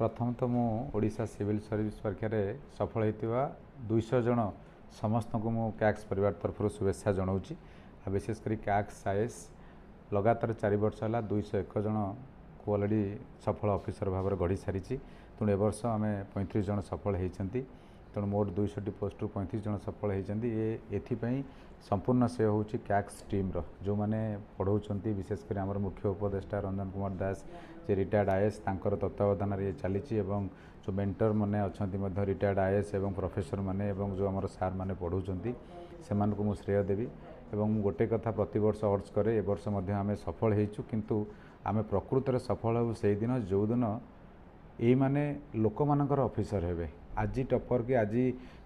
प्रथम तो मु ओडिशा सिविल सर्विस परीक्षा सफल होता 200 जन समस्त को मु कैक्स परिवार तरफ शुभेच्छा जनाऊँगी। विशेषकर कैक्स आईएएस लगातार 4 वर्ष है 201 जन को अलरेडी सफल ऑफिसर भाव में गढ़ी सारी। तेणु ए वर्ष आम 35 जन सफल होती। तेणु मोट 200 पोस्ट 35 जन सफल होती। एपाई संपूर्ण श्रेय हूँ कैक्स टीम जो मैंने पढ़ाऊँच विशेषकर आम मुख्य उपदेष्टा रंजन कुमार दास जे रिटायर्ड आईएएस तत्वावधान ये चली। जो मेंटर मैंने अच्छा रिटायर्ड आईएएस और प्रोफेसर मैंने जो आम सार मैंने पढ़ाऊँच से मुझे श्रेय देवी। गोटे कथा प्रत वर्ष अर्ज कै वर्ष आम सफल होइछु किंतु आम प्रकृत में सफल हो से दिन जो दिन ये माने लोक मानकर ऑफिसर हेबे। आज टपर कि आज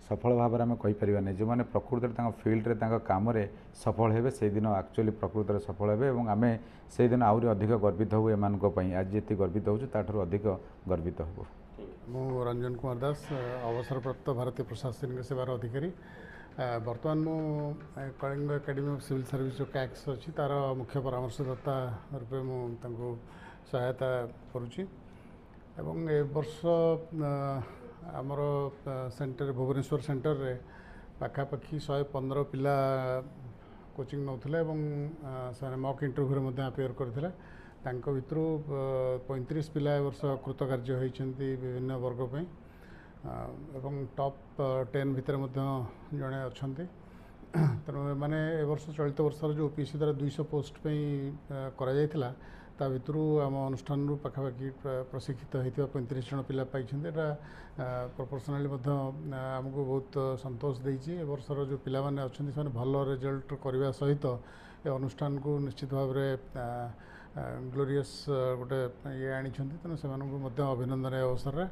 सफल भाव में आम कहीपर नहीं जो मैंने प्रकृत में फिल्ड रे काम सफल हेबे से दिन एक्चुअली प्रकृत में सफल हेबे। आम से दिन आहरी अधिक गर्वित हो एमानक आज जी गर्वित हो अधिक गर्वित हो। मु रंजन कुमार दास अवसरप्राप्त भारतीय प्रशासनिक सेवार अधिकारी। बर्तमान मु Kalinga academy of civil service जो कैक्स अच्छी तार मुख्य परामर्शदाता रूपे मुझे सहायता करुच्ची। एवं ए वर्ष आमर सेंटर भुवनेश्वर सेंटर रे पाखापाखी 115 पिला कोचिंग नौथिले एवं से मॉक इंटरव्यू रे अपेयर करथिले। तांको भितरु 35 पिला ए वर्ष कृतकार्य होइछन्ती विभिन्न वर्ग पे एवं टॉप 10 भितर जड़े अच्छा। तेणु मैंने ए वर्ष चलित वर्षर जो ओपीएससी द्वारा 200 पोस्ट पे करा ता भितरु आम अनुष्ठान पाखापाखि प्रशिक्षित होता 35 जन पिला पाई। प्रोपोर्शनाली आमको बहुत संतोष देइछि। ए वर्षर जो पिला माने अछन्ति से भल रिजल्ट करने सहित ए अनुष्ठान को निश्चित भाव में ग्लोरियस गोटे ये आनी। तेणु से अभिनंदन अवसर रे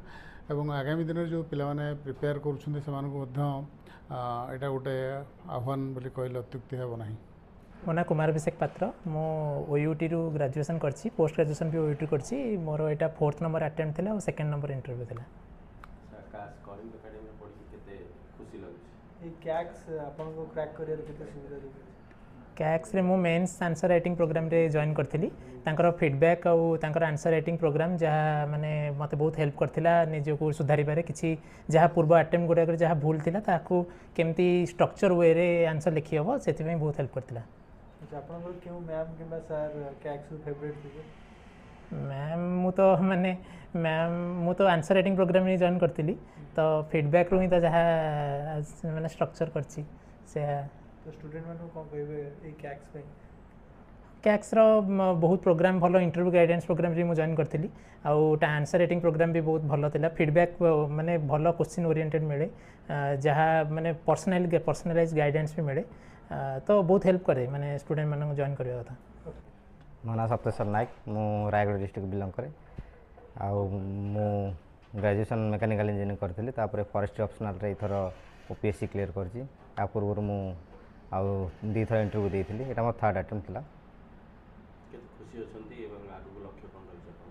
एवं आगामी दिन जो पिला माने प्रिपेयर करुछन्ति से एटा गोटे आह्वान बोली कहले अत्युक्ति हेब नाही। मो ना कुमार अभिषेक पात्र मो ओयूटी रु ग्रेजुएशन करछि। पोस्ट ग्रेजुएशन भी ओयूटी करछि। मोर एटा 4th नंबर अटेम्प्ट थिला और 2nd नंबर इंटरव्यू थिला। कलिंग एकेडमी में पढ़ी केते खुशी लागछि। ए कैक्स आपन को क्रैक करियर केते सुविधा देछि। कैक्स रे मो मेंस आंसर राइटिंग प्रोग्राम रे जॉइन करथिली। तांकर फीडबैक और तांकर आंसर राइटिंग प्रोग्राम जहाँ माने मते बहुत हेल्प करथिला निज को सुधारी बारे किछि जहाँ पूर्व अटेम्प्ट गुडा जहाँ भूल थिला ताकू केमती स्ट्रक्चर वे रे आंसर लिखि हबो सेति में बहुत हेल्प करथिला। अच्छा आपन को क्यों मैम किबा सर कैक्स फेवरेट थिले? मैम मु तो आंसर राइटिंग प्रोग्राम में जॉइन करथिली तो फीडबैक रो ही तो जहाँ माने स्ट्रक्चर करछि से तो स्टूडेंट मानु कोन कहबे ए कैक्स पे कैक्स रो बहुत प्रोग्राम भलो इंटरव्यू गाइडेंस प्रोग्राम रे मु जॉइन करथिली आउ आंसर राइटिंग प्रोग्राम भी बहुत भलो थिला। फीडबैक माने भलो क्वेश्चन ओरिएंटेड मिले जहाँ माने पर्सनलाइज गाइडेंस भी मिले तो बहुत हेल्प करे माने स्टूडेंट मानक जॉइन करबा कथा। मो ना सप्तेश्वर नायक मु रायगढ़ डिस्ट्रिक्ट बिलोंग करे आउ मु ग्रेजुएशन मैकेनिकल इंजीनियरिंग करथिली तापर फॉरेस्ट ऑप्शनल रे इथर ओपीएससी क्लियर करछि। आ पूर्व मु आउ 2 थर इंटरव्यू देइथिली। एटा मोर 3rd अटेम्प्ट थिला। केते खुशी अछंती एवं आगु को लक्ष्य कोन रहिछ आपन?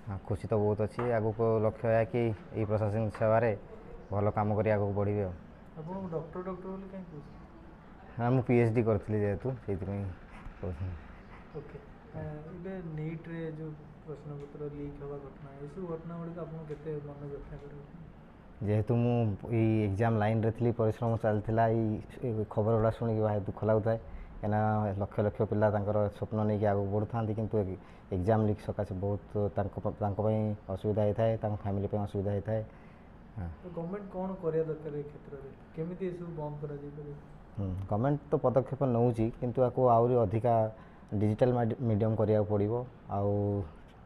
हाँ खुशी तो बहुत अच्छी। आगु को लक्ष्य है कि ये प्रशासनिक सेवा रे भल काम करी आगु बढ़ी। आपन डॉक्टर बोली काई पूछ? हाँ मु पीएचडी करथिली जेतु सेति में कहथि। ओके इबे नीट रे जो प्रश्न पत्र लीक हवा घटना ए सब घटना गुडी आपन केते मन व्यथा करू? जेहेतु मु एग्जाम लाइन रे थी परिश्रम चलता ये खबर गुड़ा शुणी भाई दुख लगुता है कहीं लक्ष लक्ष पिला स्वप्न नहीं कि आगे बढ़ु था किंतु एग्जाम लीक सकाशे बहुत असुविधा होता है फैमिली असुविधा होता है। गवर्नमेंट कौन करिया दरकार ए क्षेत्र रे केमिति सब बंद करा जाय पारे? गवर्नमेंट तो पदक्षेप नौची किंतु आको आउरी अधिका डिजिटल मीडियम करिया पड़िबो आउ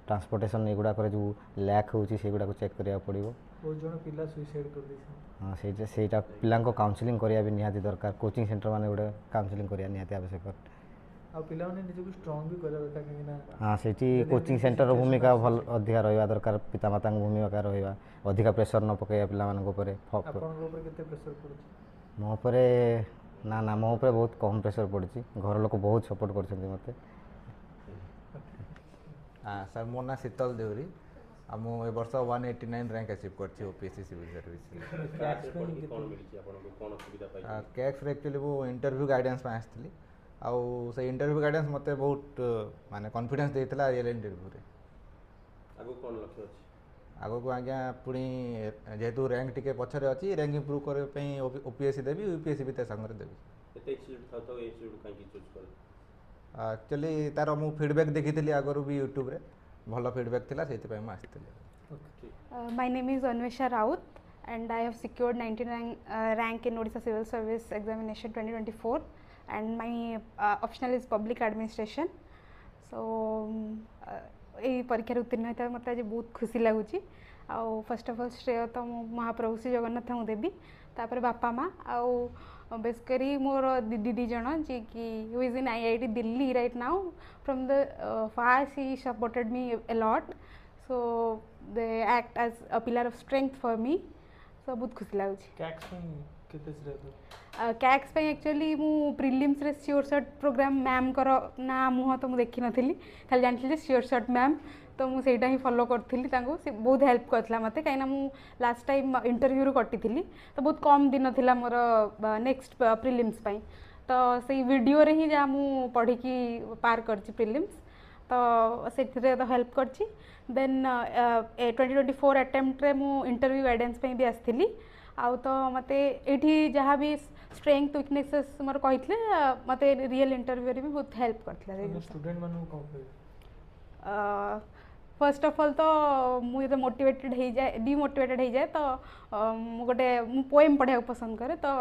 ट्रांसपोर्टेशन एगुड़ा जो लैक होची सेगुड़ा को चेक करिया पड़िबो। बहुत जन पिला सुसाइड कर दैछ। हाँ सेटा पिला काउंसलिंग करिया भी निहाती दरकार। कोचिंग सेंटर माने गुडे काउंसलिंग करिया निहाती आवश्यक। आ पिला माने निजे को स्ट्रांग भी करिया दरकार कि ना। हाँ सेठी कोचिंग सेंटर भूमिका भल अधिका रहइबा दरकार। पितामाता भूमिका रहइबा अधिका प्रेशर न पकइया पिला मानन ऊपर। आपन ऊपर केते प्रेशर पड़छ? मो ऊपर ना मो ऊपर बहुत कम प्रेशर पड़छ। घर लोक बहुत सपोर्ट करछन्ती मते। हाँ सर मो ना शीतल देवरी मु ए वर्ष 189 रैंक अचीव करछि ओपीएससी सिविल सर्विस। कैक्स रे एक्चुअली वो इंटरव्यू गाइडेंस में आसली आउ से इंटरव्यू गाइडेंस मते बहुत माने कॉन्फिडेंस देइतला रियल इंटरव्यू रे। आगु कोन लक्ष्य अछि? ଆଗକୁ ଆଜ୍ଞା ପୁଣି ଯେହେତୁ ର୍ୟାଙ୍କ ଟିକେ ପଛରେ ଅଛି ର୍ୟାଙ୍କ ଇମ୍ପ୍ରୁଭ୍ କରିବା ପାଇଁ OPSC ଦେବି UPSC ବି ତା ସାଙ୍ଗରେ ଦେବି। ଏତେ ଇନଷ୍ଟିଚ୍ୟୁଟ୍ ଥାଉ ଥାଉ ଏଇ ଇନଷ୍ଟିଚ୍ୟୁଟ୍ କାହିଁକି ଚୁଜ୍ କଲେ? ଆକ୍ଚୁଆଲି ତାର ମୁଁ ଫିଡ଼ବ୍ୟାକ୍ ଦେଖିଥିଲି ଆଗରୁ ବି ୟୁଟ୍ୟୁବରେ ଭଲ ଫିଡ଼ବ୍ୟାକ୍ ଥିଲା ସେଇଥିପାଇଁ ମୁଁ ଆସିଥିଲି। My name is Anvesha Raut and I have secured 99 rank in Odisha Civil Service Examination 2024 and my optional is Public Administration. So ये परीक्षा उत्तीर्ण होता मत आज बहुत खुशी लगुच। फर्स्ट ऑफ ऑल श्रेय तो महाप्रभु श्री जगन्नाथ को देवी तापर बापा माँ आउ बेसिकली मोर दीदी जन जी कि who is in IIT Delhi right now from the fast he supported me a lot, so they act as a pillar of strength for me, so बहुत खुशी लगुच। कैक्स में केते श्रेय दो? कैक्स पे एक्चुअली मु प्रिलिम्स रे श्योर शॉट प्रोग्राम मैम कर ना मुह तो मुझे देखी नथली, खाली जानथि श्योर शॉट मैम तो मुझे सेटा ही फॉलो करथिली तांको से बहुत हेल्प करथला मते काइना मु लास्ट टाइम इंटरव्यू रो कटिथिली तो बहुत कम दिन थिला मोर नेक्स्ट प्रिलिम्स पई तो से वीडियो रे ही जा मु पढी की पार करछि प्रिलिम्स तो सेथिरे तो हेल्प करछि। देन 2024 अटेम्प्ट रे मु इंटरव्यू गाइडेंस पे भी आस्थिली आउ तो मते एठी जहाँ भी स्ट्रेंथ वीकनेसेस मोर कहितले मते रियल इंटरव्यू रे भी बहुत हेल्प करथला। स्टूडेंट मानु को फर्स्ट ऑफ ऑल तो मुझे मोटिवेटेड हो जाए डिमोटिवेटेड हो जाए तो गोटे पोएम पढ़ा पसंद करे तो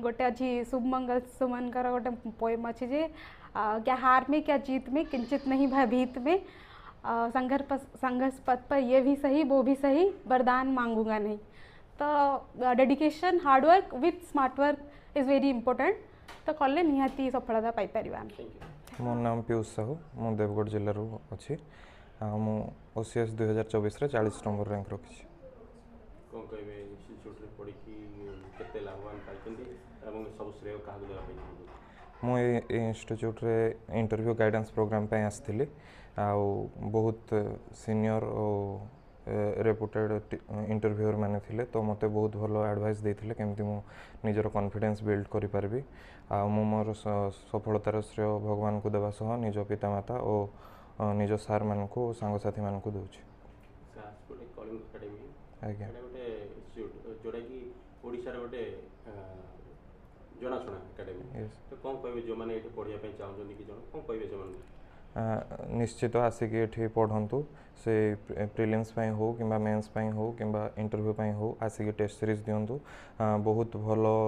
गोटे अच्छी शुभमंगल सुमन कर गोटे पोएम अच्छी जे क्या हार में क्या जीत में किंचित नहीं भयभीत में संघर्ष पथ पर ये भी सही वो भी सही वरदान मांगूंगा नहीं। तो dedication hard work with smart work is very important तो कले निहाती सफलता पाई परिबा। मो नाम पीयूष साहू मु देवगढ़ जिल्ला रू अछि मु OCS 2024 रे 40 नंबर रैंक रखिछि। कोन कहबे इंस्टीट्यूट रे पढ़ी कि केते लाभवान पाइछन्ती एवं सब श्रेय काहा देबा पाइछन्ती? मु ए इंस्टीट्यूट रे इंटरव्यू गाइडेंस प्रोग्राम पे आस्थिली आउ बहुत सीनियर और रेपुटेड इंटरव्यूअर माने थिले तो मते बहुत भलो एडवाइस देथिले केमति मु निजर कॉन्फिडेंस बिल्ड करि परबी आ मु मोर सफलतार श्रेय भगवान को देबा सह निज पितामाता और निज सार मान को सांग साथी मान को दउछि। कलिंग एकेडमी आज्ञा एटा गोटे इंस्टीट्यूट जोडा कि ओडिसा रे गोटे जणा सुना एकेडमी तो कोन कहबे जो माने एठी पढिया पे चाहउछन कि जण कोन कहबे से माने निश्चित आसिक ये पढ़ु से प्रिलिम्स हो कि मेन्स हो कि इंटरव्यू हो आसिक टेस्ट सीरीज दिंतु बहुत भलो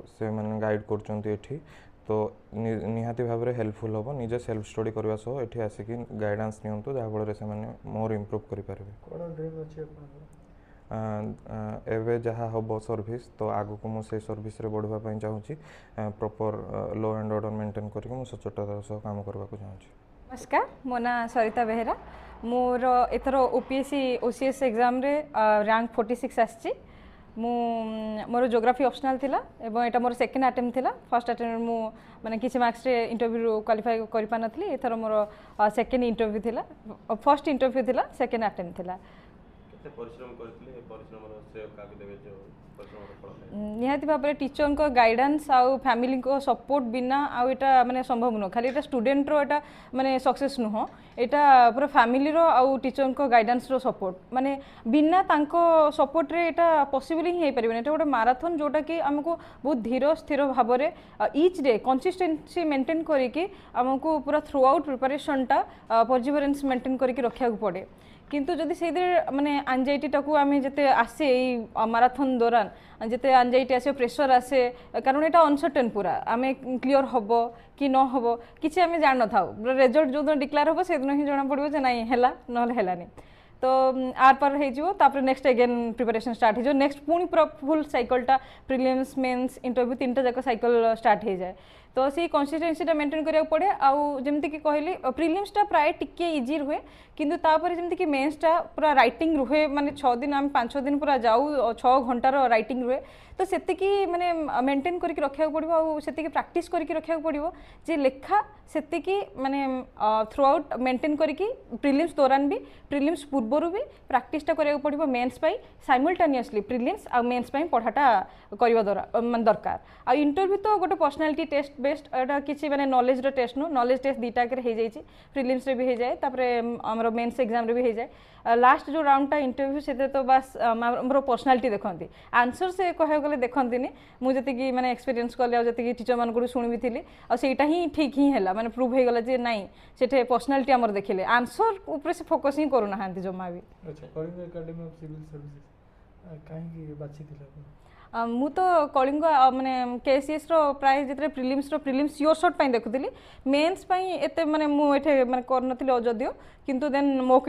से माने गाइड कर तो निहाती भाव में हेल्पफुल हम निजे सेल्फ स्टडी करने सह ये आसिक गाइडेंस नियंतु जहाँफल से मोर इम्प्रूव करें। एवं जहाँ हम सर्विस तो आग को मुझे सर्विस बढ़ापी चाहूँगी proper law and order maintain करके सचोटतार सह काम करने को चाहूँगी। नमस्कार मो ना सरिता बेहेरा मोर एथर OPSC OCS एग्जाम रे रैंक 46 आछि। मोर ज्योग्राफी ऑप्शनल थिला एवं एटा मोर सेकेंड अटेम्प्ट थिला। फर्स्ट अटेम्प्ट मु माने किछि मार्क्स रे इंटरव्यू क्वालिफाई करि पा नथली एथर मोर सेकेंड इंटरव्यू थिला फर्स्ट इंटरव्यू थिला सेकेंड अटेम्प्ट थिला। केते परिश्रम करथिले परिश्रम रो श्रेय काके देबे जो निहाती भाव में टीचर को गाइडेंस आउ फैमिली को सपोर्ट बिना आउ एटा माने संभव नुह खाली एटा स्टूडेंट रो एटा माने सक्सेस नुह एटा पूरा फैमिली रो आउ टीचर को गाइडेंस रो सपोर्ट माने बिना तांको सपोर्ट रे एटा पॉसिबल ही परिबे एटा गोटे मैराथन जोटा कि हमको बहुत धीर स्थिर भाव में ईच डे कंसिस्टेंसी मेंटेन करिके हमको पूरा थ्रू आउट प्रिपरेशन टा परसिवरेंस मेंटेन करिके रखिया पड़े किंतु जदि से माने एंजाइटी टाकू आमे जते आसे मैराथन दौरान जते एंजाइटी आसे प्रेशर आसे कारण एटा अनसर्टेन पूरा आमे क्लियर हबो कि न हबो किछि आमे जान न थाउ रिजल्ट जो दिन डिक्लेयर हबो से दिन ही जाना पड़िबो जे नाही हैला नहले हैलानी तो आर पार हो जिवो तापर नेक्स्ट अगेन प्रिपरेशन स्टार्ट हो जो नेक्स्ट पुणी पूरा फुल साइकलटा प्रिलिम्स मेंस इंटरव्यू तीनटा जाक साइकल स्टार्ट हो जाए तो सी कंसिस्टेंसीटा मेंटेन करिया पड़े आउ जेमति कि कहली प्रिलिम्सटा प्राय टिके इजी रुहे किंतु तापर जेमति कि मेंसटा पूरा राइटिंग रुहे माने 6 दिन आम 5 दिन पूरा जाऊ 6 घंटार राइटिंग रुहे तो सेतिकी माने मेंटेन करके रखिया पड़िबो आउ सेतिकी प्रैक्टिस करके रखिया पड़िबो जे लेखा सेतिकी माने थ्रू आउट मेंटेन करके प्रिलिम्स दौरान भी प्रिलिम्स पूर्वरु भी प्रैक्टिसटा करिया पड़िबो मेंस पई साइमल्टेनियसली प्रिलिम्स आ मेंस पई पढ़ाटा करिवा दरकार आ इंटरव्यू तो गोटे पर्सनालिटी टेस्ट बेस्ड एटा किसी माने नॉलेज रो टेस्ट नो नॉलेज टेस्ट दुटा के हो जाए प्रिलिम्स रे भी हो जाए तापर हमरो मेंस एग्जाम रे भी हो जाए लास्ट जो राउंड टा इंटरव्यू से तो बस हमरो पर्सनालिटी देखंती आंसर से कहे गले देखंतीनी मु जति कि माने एक्सपीरियंस कले जति कि टीचर मान को सुनि भी थिली आ सेटा ही ठीक ही हैला माने प्रूव हे गला जे नहीं सेठे पर्सनालिटी हमर देखिले आंसर ऊपर से फोकस ही करू नाहांती जम्मा भी अच्छा Kalinga academy of civil services काहे बाछि थिला मु तो कलिंग माने केसीएस रो प्राय जितरे प्रिलिम्स रो प्रिलिम्स योर शॉट पई देखुथिली मेंस पई एते माने मु एठे माने कर नथिले अजदियो किंतु देन मो